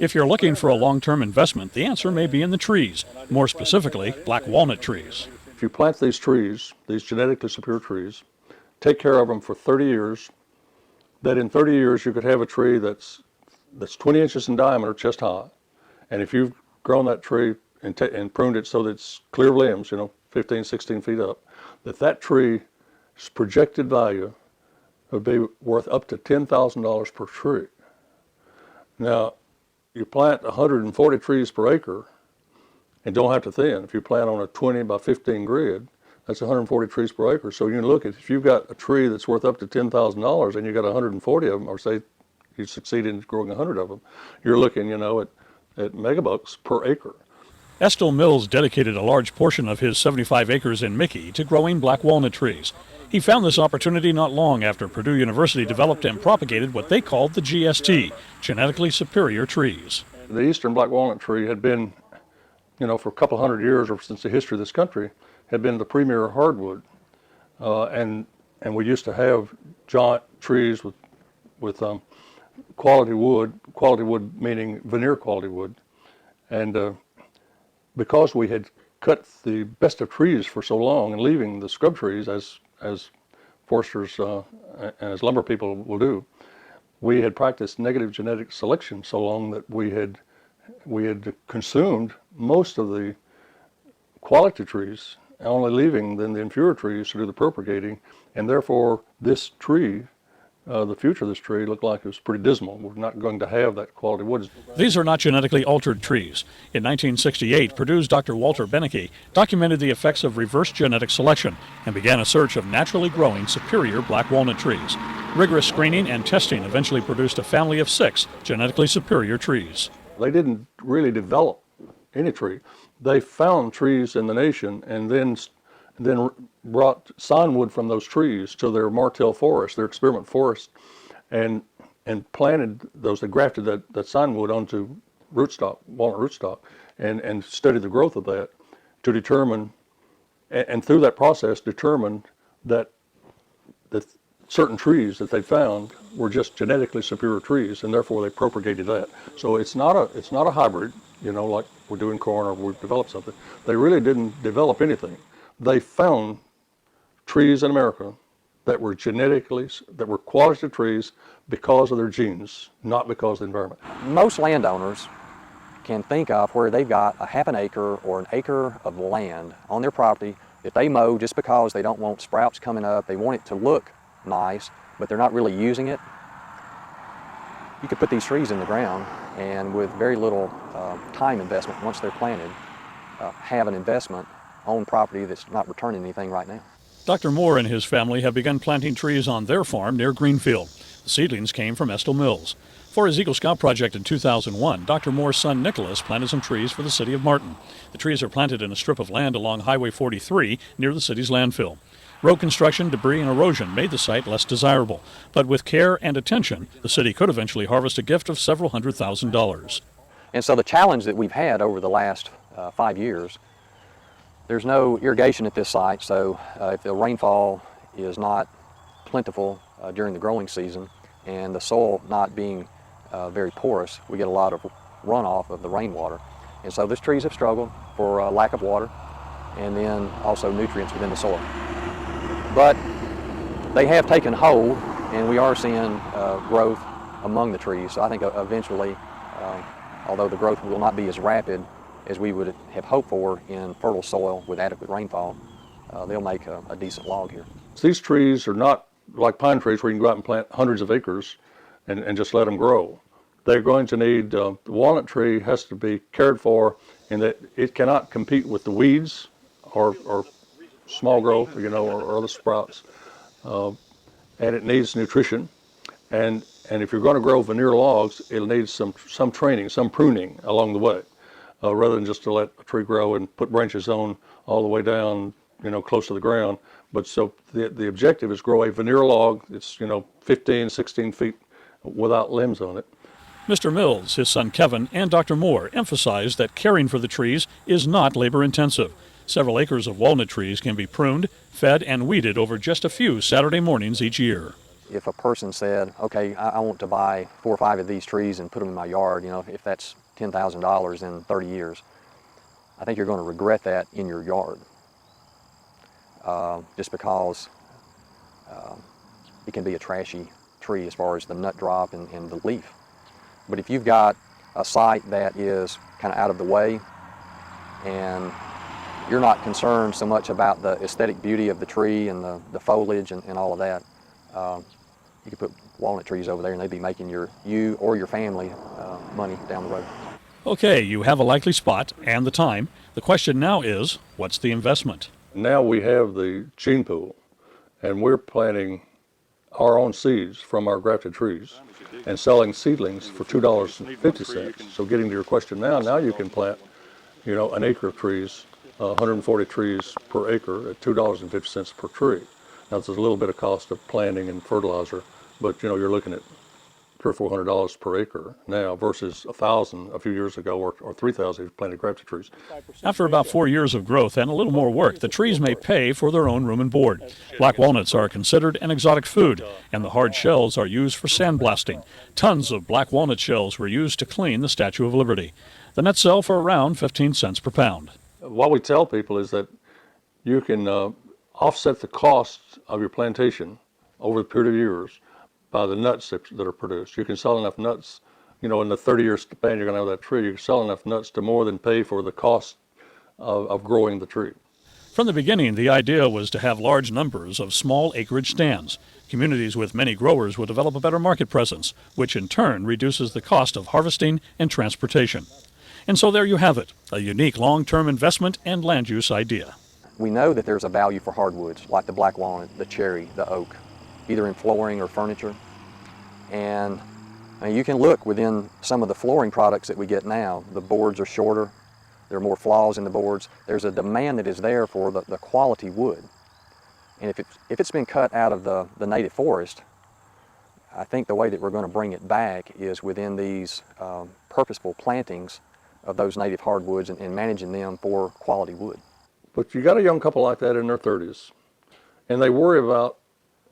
If you're looking for a long-term investment, the answer may be in the trees, more specifically, black walnut trees. If you plant these trees, these genetically superior trees, take care of them for 30 years, that in 30 years you could have a tree that's 20 inches in diameter, chest high. And if you've grown that tree and pruned it so that it's clear of limbs, 15, 16 feet up, that tree's projected value would be worth up to $10,000 per tree. Now, you plant 140 trees per acre and don't have to thin. If you plant on a 20 by 15 grid, that's 140 trees per acre. So you can look at, if you've got a tree that's worth up to $10,000 and you got 140 of them, or say you succeed in growing 100 of them, you're looking, at megabucks per acre. Estill Mills dedicated a large portion of his 75 acres in Mickey to growing black walnut trees. He found this opportunity not long after Purdue University developed and propagated what they called the GST, genetically superior trees. The eastern black walnut tree had been, for a couple hundred years, or since the history of this country, had been the premier hardwood. And we used to have giant trees with quality wood meaning veneer quality wood. And because we had cut the best of trees for so long and leaving the scrub trees as foresters and as lumber people will do, we had practiced negative genetic selection so long that we had consumed most of the quality trees, only leaving then the inferior trees to do the propagating, and therefore this tree, the future of this tree, looked like it was pretty dismal. We're not going to have that quality wood. These are not genetically altered trees. In 1968, Purdue's Dr. Walter Benecke documented the effects of reverse genetic selection and began a search of naturally growing superior black walnut trees. Rigorous screening and testing eventually produced a family of 6 genetically superior trees. They didn't really develop any tree. They found trees in the nation and then brought signwood from those trees to their Martell forest, their experiment forest, and planted those. They grafted that signwood onto rootstock, walnut rootstock, and studied the growth of that to determine, and through that process determined that certain trees that they found were just genetically superior trees, and therefore they propagated that. So it's not a hybrid, like we're doing corn or we've developed something. They really didn't develop anything. They found trees in America that were quality trees because of their genes, not because of the environment. Most landowners can think of where they've got a half an acre or an acre of land on their property that they mow just because they don't want sprouts coming up. They want it to look nice, but they're not really using it. You could put these trees in the ground and with very little time investment, once they're planted, have an investment on property that's not returning anything right now. Dr. Moore and his family have begun planting trees on their farm near Greenfield. The seedlings came from Estill Mills. For his Eagle Scout project in 2001, Dr. Moore's son Nicholas planted some trees for the city of Martin. The trees are planted in a strip of land along Highway 43 near the city's landfill. Road construction, debris, and erosion made the site less desirable, but with care and attention, the city could eventually harvest a gift of several $100,000. And so the challenge that we've had over the last 5 years, there's no irrigation at this site, so if the rainfall is not plentiful during the growing season and the soil not being very porous, we get a lot of runoff of the rainwater. And so these trees have struggled for lack of water and then also nutrients within the soil. But they have taken hold, and we are seeing growth among the trees. So I think eventually, although the growth will not be as rapid as we would have hoped for in fertile soil with adequate rainfall, they'll make a decent log here. These trees are not like pine trees where you can go out and plant hundreds of acres and just let them grow. They're going to need, the walnut tree has to be cared for in that it cannot compete with the weeds or small growth, or other sprouts. And it needs nutrition. And if you're going to grow veneer logs, it'll need some training, some pruning along the way. Rather than just to let a tree grow and put branches on all the way down, close to the ground. But so the objective is grow a veneer log that's, 15, 16 feet without limbs on it. Mr. Mills, his son Kevin, and Dr. Moore emphasized that caring for the trees is not labor-intensive. Several acres of walnut trees can be pruned, fed, and weeded over just a few Saturday mornings each year. if a person said, okay, I want to buy 4 or 5 of these trees and put them in my yard, you know, if that's $10,000 in 30 years, I think you're going to regret that in your yard, just because it can be a trashy tree as far as the nut drop and the leaf. But if you've got a site that is kind of out of the way and you're not concerned so much about the aesthetic beauty of the tree and the foliage and all of that, you could put walnut trees over there and they'd be making you or your family money down the road. Okay, you have a likely spot and the time. The question now is, what's the investment? Now we have the gene pool, and we're planting our own seeds from our grafted trees and selling seedlings for $2.50. So getting to your question now you can plant, you know, an acre of trees, 140 trees per acre at $2.50 per tree. Now there's a little bit of cost of planting and fertilizer, but you know, you're looking at $300 or $400 per acre now versus $1,000 a few years ago, or $3,000 if you planted grafted trees. After about 4 years of growth and a little more work, the trees may pay for their own room and board. Black walnuts are considered an exotic food, and the hard shells are used for sandblasting. Tons of black walnut shells were used to clean the Statue of Liberty. The nuts sell for around 15 cents per pound. What we tell people is that you can offset the costs of your plantation over the period of years by the nuts that are produced. You can sell enough nuts, you know, in the 30-year span you're going to have that tree, you can sell enough nuts to more than pay for the cost of growing the tree. From the beginning, the idea was to have large numbers of small acreage stands. Communities with many growers will develop a better market presence, which in turn reduces the cost of harvesting and transportation. And so there you have it, a unique long-term investment and land use idea. We know that there's a value for hardwoods like the black walnut, the cherry, the oak, either in flooring or furniture. And you can look within some of the flooring products that we get now. The boards are shorter, there are more flaws in the boards. There's a demand that is there for the quality wood. And if it's been cut out of the native forest, I think the way that we're going to bring it back is within these purposeful plantings of those native hardwoods and managing them for quality wood. But you got a young couple like that in their 30s, and they worry about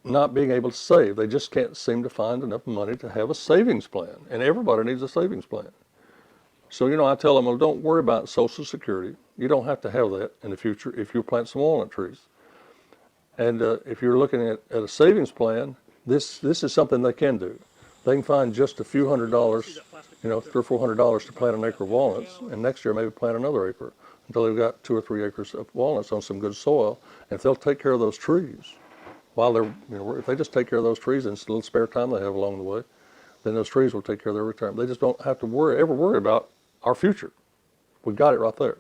not being able to save. They just can't seem to find enough money to have a savings plan, and everybody needs a savings plan. So, you know, I tell them, well, don't worry about Social Security. You don't have to have that in the future if you plant some walnut trees. And if you're looking at a savings plan, this is something they can do. They can find just a few $100s, you know, $300 or $400 to plant an acre of walnuts, and next year maybe plant another acre until they've got 2 or 3 acres of walnuts on some good soil. And if they'll take care of those trees, while they're, you know, if they just take care of those trees and it's a little spare time they have along the way, then those trees will take care of their retirement. They just don't have to ever worry about our future. We've got it right there.